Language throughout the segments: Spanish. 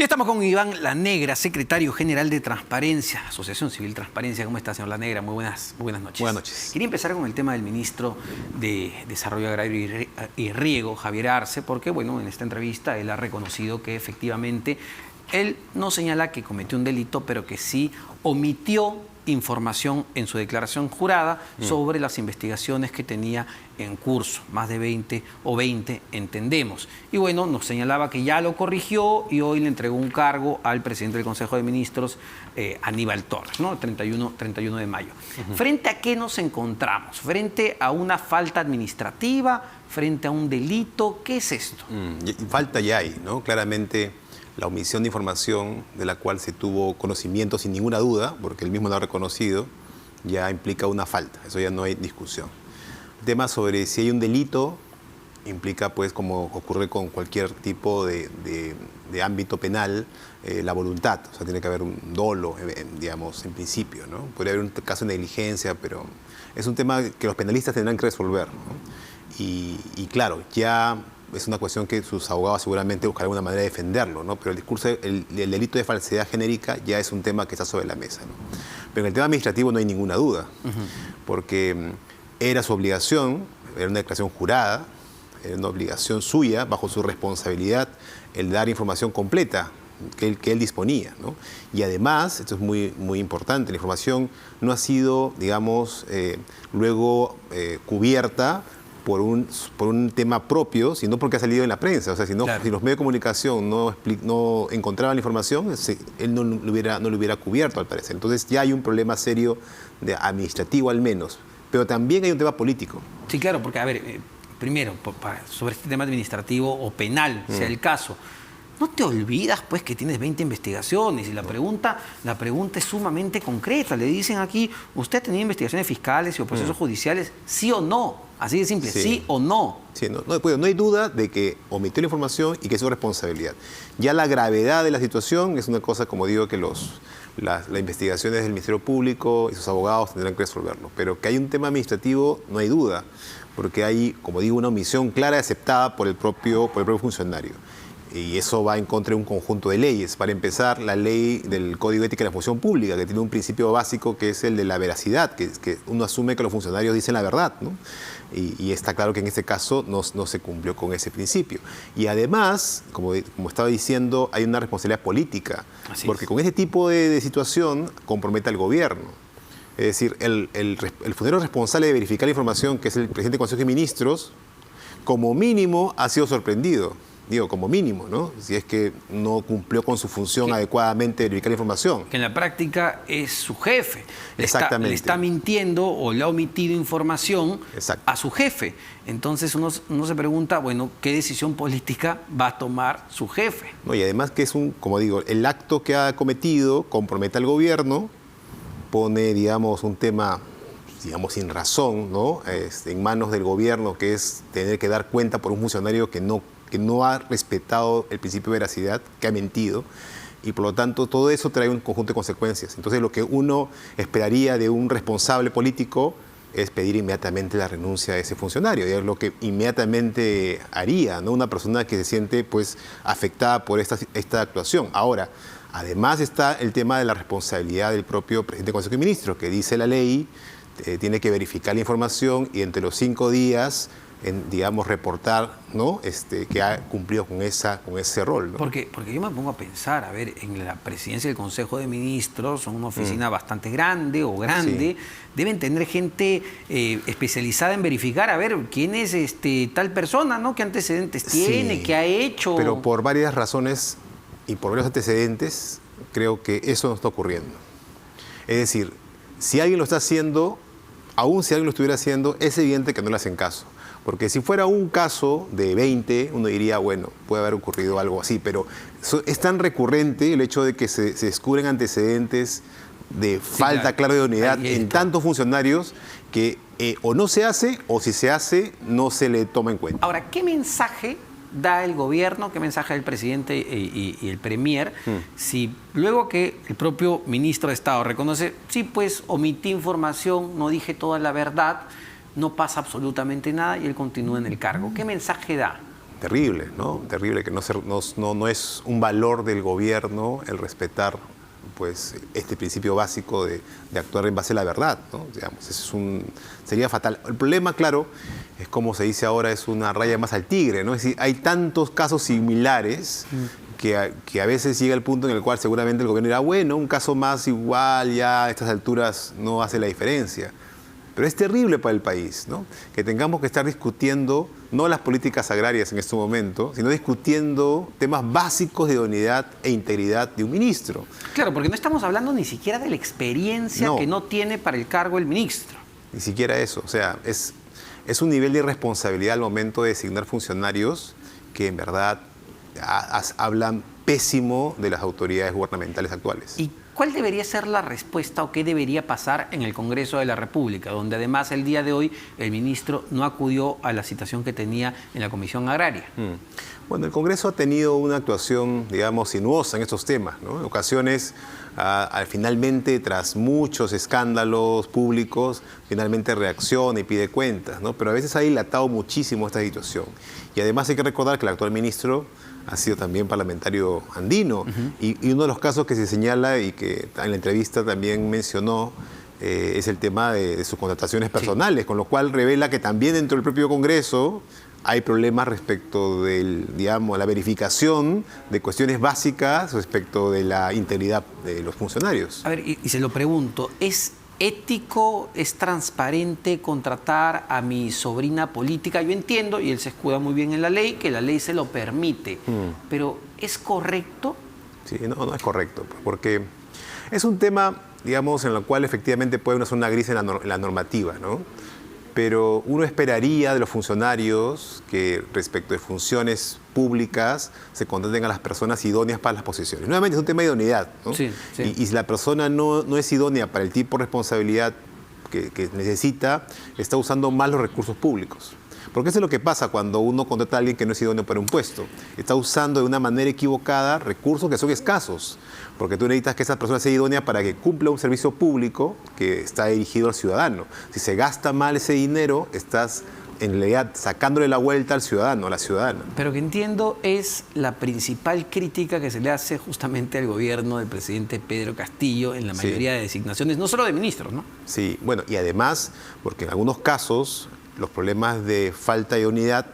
Estamos con Iván La Negra, secretario general de Transparencia, Asociación Civil Transparencia. ¿Cómo está, señor La Negra? Muy buenas noches. Buenas noches. Quería empezar con el tema del ministro de Desarrollo Agrario y Riego, Javier Arce, porque, bueno, en esta entrevista él ha reconocido que efectivamente él no señala que cometió un delito, pero que sí omitió información en su declaración jurada sobre las investigaciones que tenía en curso, más de 20 entendemos. Y bueno, nos señalaba que ya lo corrigió y hoy le entregó un cargo al presidente del Consejo de Ministros, Aníbal Torres, ¿no? 31 de mayo. ¿Frente a qué nos encontramos? ¿Frente a una falta administrativa? ¿Frente a un delito? ¿Qué es esto? Falta ya hay, ¿no? Claramente la omisión de información de la cual se tuvo conocimiento sin ninguna duda, porque él mismo lo ha reconocido, ya implica una falta. Eso ya no hay discusión. El tema sobre si hay un delito implica, pues, como ocurre con cualquier tipo de ámbito penal, la voluntad. O sea, tiene que haber un dolo, digamos, en principio, ¿no? Podría haber un caso de negligencia, pero es un tema que los penalistas tendrán que resolver, ¿no? Y claro, ya es una cuestión que sus abogados seguramente buscarán una manera de defenderlo, ¿no? Pero el discurso, el delito de falsedad genérica ya es un tema que está sobre la mesa, ¿no? Pero en el tema administrativo no hay ninguna duda, porque era su obligación, era una declaración jurada, era una obligación suya, bajo su responsabilidad, el dar información completa que él disponía, ¿no? Y además, esto es muy importante, la información no ha sido, digamos, luego cubierta por un tema propio, sino porque ha salido en la prensa. O sea, si los medios de comunicación no encontraban la información, él no lo hubiera cubierto, al parecer. Entonces ya hay un problema serio administrativo al menos. Pero también hay un tema político. Sí, claro, porque, a ver, primero, sobre este tema administrativo o penal, sea el caso, no te olvidas, pues, que tienes 20 investigaciones y la pregunta es sumamente concreta. Le dicen aquí, ¿usted ha tenido investigaciones fiscales y o procesos judiciales? ¿Sí o no? Así de simple, ¿sí o no? Sí, no hay duda de que omitió la información y que es su responsabilidad. Ya la gravedad de la situación es una cosa, como digo, que las investigaciones del Ministerio Público y sus abogados tendrán que resolverlo. Pero que hay un tema administrativo, no hay duda, porque hay, como digo, una omisión clara y aceptada por el propio funcionario. Y eso va en contra de un conjunto de leyes. Para empezar, la ley del Código de Ética de la Función Pública, que tiene un principio básico que es el de la veracidad, que uno asume que los funcionarios dicen la verdad, ¿no? Y está claro que en este caso no se cumplió con ese principio. Y además, como estaba diciendo, hay una responsabilidad política, porque con ese tipo de situación compromete al gobierno. Es decir, el funcionario responsable de verificar la información, que es el presidente del Consejo de Ministros, como mínimo ha sido sorprendido. Digo, como mínimo, ¿no? Si es que no cumplió con su función adecuadamente de verificar la información. Que en la práctica es su jefe. Exactamente. Le está mintiendo o le ha omitido información a su jefe. Entonces uno se pregunta, bueno, ¿qué decisión política va a tomar su jefe? No, y además que es como digo, el acto que ha cometido compromete al gobierno, pone, digamos, un tema, digamos, sin razón, ¿no? En manos del gobierno, que es tener que dar cuenta por un funcionario que no ha respetado el principio de veracidad, que ha mentido, y por lo tanto todo eso trae un conjunto de consecuencias. Entonces lo que uno esperaría de un responsable político es pedir inmediatamente la renuncia de ese funcionario, y es lo que inmediatamente haría, ¿no? Una persona que se siente, pues, afectada por esta actuación. Ahora, además está el tema de la responsabilidad del propio presidente del Consejo de Ministros, que dice la ley, tiene que verificar la información y entre los 5 días digamos, reportar, ¿no? Que ha cumplido con ese rol, ¿no? Porque yo me pongo a pensar, a ver, en la presidencia del Consejo de Ministros, son una oficina bastante grande deben tener gente especializada en verificar, a ver, quién es tal persona, ¿no? ¿Qué antecedentes tiene? ¿Qué ha hecho? Pero por varias razones y por varios antecedentes, creo que eso no está ocurriendo. Es decir, si alguien lo está haciendo, aún si alguien lo estuviera haciendo, es evidente que no le hacen caso. Porque si fuera un caso de 20, uno diría, bueno, puede haber ocurrido algo así, pero es tan recurrente el hecho de que se descubren antecedentes de falta, claro, de unidad en tantos funcionarios que o no se hace, o si se hace, no se le toma en cuenta. Ahora, ¿qué mensaje da el gobierno, qué mensaje da el presidente y el premier, si luego que el propio ministro de Estado reconoce, sí, pues omití información, no dije toda la verdad, no pasa absolutamente nada y él continúa en el cargo? ¿Qué mensaje da? Terrible, ¿no? Terrible que no es un valor del gobierno el respetar pues este principio básico de actuar en base a la verdad, ¿no? Digamos, sería fatal. El problema, claro, es como se dice ahora, es una raya más al tigre, ¿no? Es decir, hay tantos casos similares que a veces llega el punto en el cual seguramente el gobierno dirá, bueno, un caso más igual ya a estas alturas no hace la diferencia. Pero es terrible para el país, ¿no? Que tengamos que estar discutiendo no las políticas agrarias en este momento, sino discutiendo temas básicos de idoneidad e integridad de un ministro. Claro, porque no estamos hablando ni siquiera de la experiencia que no tiene para el cargo el ministro. Ni siquiera eso. O sea, es un nivel de irresponsabilidad al momento de designar funcionarios que en verdad hablan pésimo de las autoridades gubernamentales actuales. ¿Y cuál debería ser la respuesta o qué debería pasar en el Congreso de la República, donde además el día de hoy el ministro no acudió a la citación que tenía en la Comisión Agraria? Bueno, el Congreso ha tenido una actuación, digamos, sinuosa en estos temas, ¿no? En ocasiones, finalmente, tras muchos escándalos públicos, finalmente reacciona y pide cuentas, ¿no? Pero a veces ha dilatado muchísimo esta situación. Y además hay que recordar que el actual ministro ha sido también parlamentario andino. Y uno de los casos que se señala y que en la entrevista también mencionó es el tema de sus contrataciones personales, con lo cual revela que también dentro del propio Congreso hay problemas respecto la verificación de cuestiones básicas respecto de la integridad de los funcionarios. A ver, y se lo pregunto, ¿es ético, es transparente contratar a mi sobrina política? Yo entiendo, y él se escuda muy bien en la ley, que la ley se lo permite, pero ¿es correcto? Sí, no es correcto, porque es un tema, digamos, en el cual efectivamente puede haber una zona gris en la normativa, ¿no? Pero uno esperaría de los funcionarios que respecto de funciones públicas se contraten a las personas idóneas para las posiciones. Nuevamente es un tema de idoneidad, ¿no? Sí. Y si la persona no es idónea para el tipo de responsabilidad que necesita, está usando mal los recursos públicos. Porque eso es lo que pasa cuando uno contrata a alguien que no es idóneo para un puesto. Está usando de una manera equivocada recursos que son escasos. Porque tú necesitas que esa persona sea idónea para que cumpla un servicio público que está dirigido al ciudadano. Si se gasta mal ese dinero, estás en realidad sacándole la vuelta al ciudadano, a la ciudadana. Pero que entiendo es la principal crítica que se le hace justamente al gobierno del presidente Pedro Castillo en la mayoría de designaciones, no solo de ministros, ¿no? Sí, bueno, y además, porque en algunos casos los problemas de falta de unidad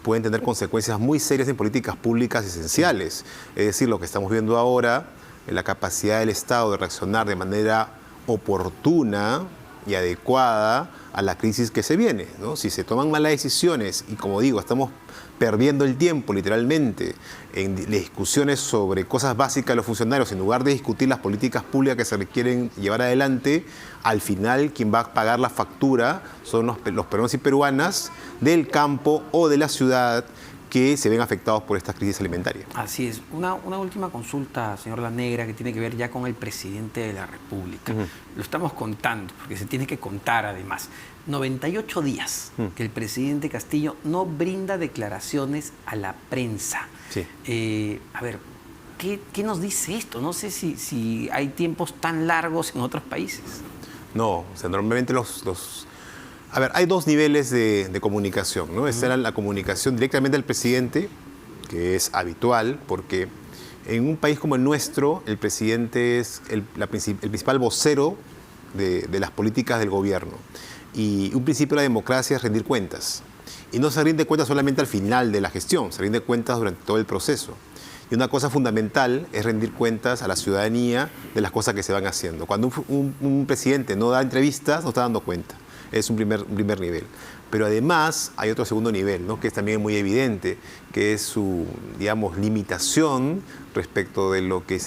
pueden tener consecuencias muy serias en políticas públicas esenciales. Es decir, lo que estamos viendo ahora, la capacidad del Estado de reaccionar de manera oportuna y adecuada a la crisis que se viene, ¿no? Si se toman malas decisiones y, como digo, estamos perdiendo el tiempo literalmente en discusiones sobre cosas básicas de los funcionarios en lugar de discutir las políticas públicas que se requieren llevar adelante, al final quien va a pagar la factura son los peruanos y peruanas del campo o de la ciudad que se ven afectados por esta crisis alimentaria. Así es. Una última consulta, señor La Negra, que tiene que ver ya con el presidente de la República. Lo estamos contando, porque se tiene que contar además. 98 días que el presidente Castillo no brinda declaraciones a la prensa. Sí. A ver, ¿qué nos dice esto? No sé si hay tiempos tan largos en otros países. No, o sea, normalmente A ver, hay dos niveles de comunicación, ¿no? Esta era la comunicación directamente al presidente, que es habitual, porque en un país como el nuestro, el presidente es el principal vocero de las políticas del gobierno. Y un principio de la democracia es rendir cuentas. Y no se rinde cuentas solamente al final de la gestión, se rinde cuentas durante todo el proceso. Y una cosa fundamental es rendir cuentas a la ciudadanía de las cosas que se van haciendo. Cuando un presidente no da entrevistas, no está dando cuenta. Es un primer nivel. Pero además hay otro segundo nivel, ¿no? Que es también muy evidente, que es su, digamos, limitación respecto de lo que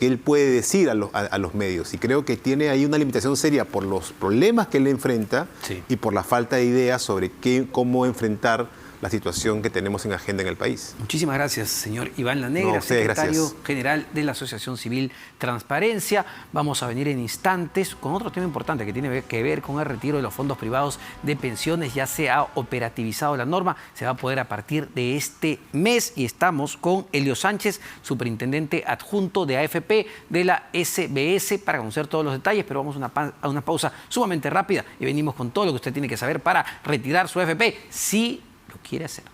él puede decir a los medios. Y creo que tiene ahí una limitación seria por los problemas que él enfrenta y por la falta de ideas sobre cómo enfrentar la situación que tenemos en agenda en el país. Muchísimas gracias, señor Iván La Negra, secretario general de la Asociación Civil Transparencia. Vamos a venir en instantes con otro tema importante que tiene que ver con el retiro de los fondos privados de pensiones. Ya se ha operativizado la norma, se va a poder a partir de este mes y estamos con Elio Sánchez, superintendente adjunto de AFP de la SBS, para conocer todos los detalles, pero vamos a una pausa sumamente rápida y venimos con todo lo que usted tiene que saber para retirar su AFP, si lo quiere hacer.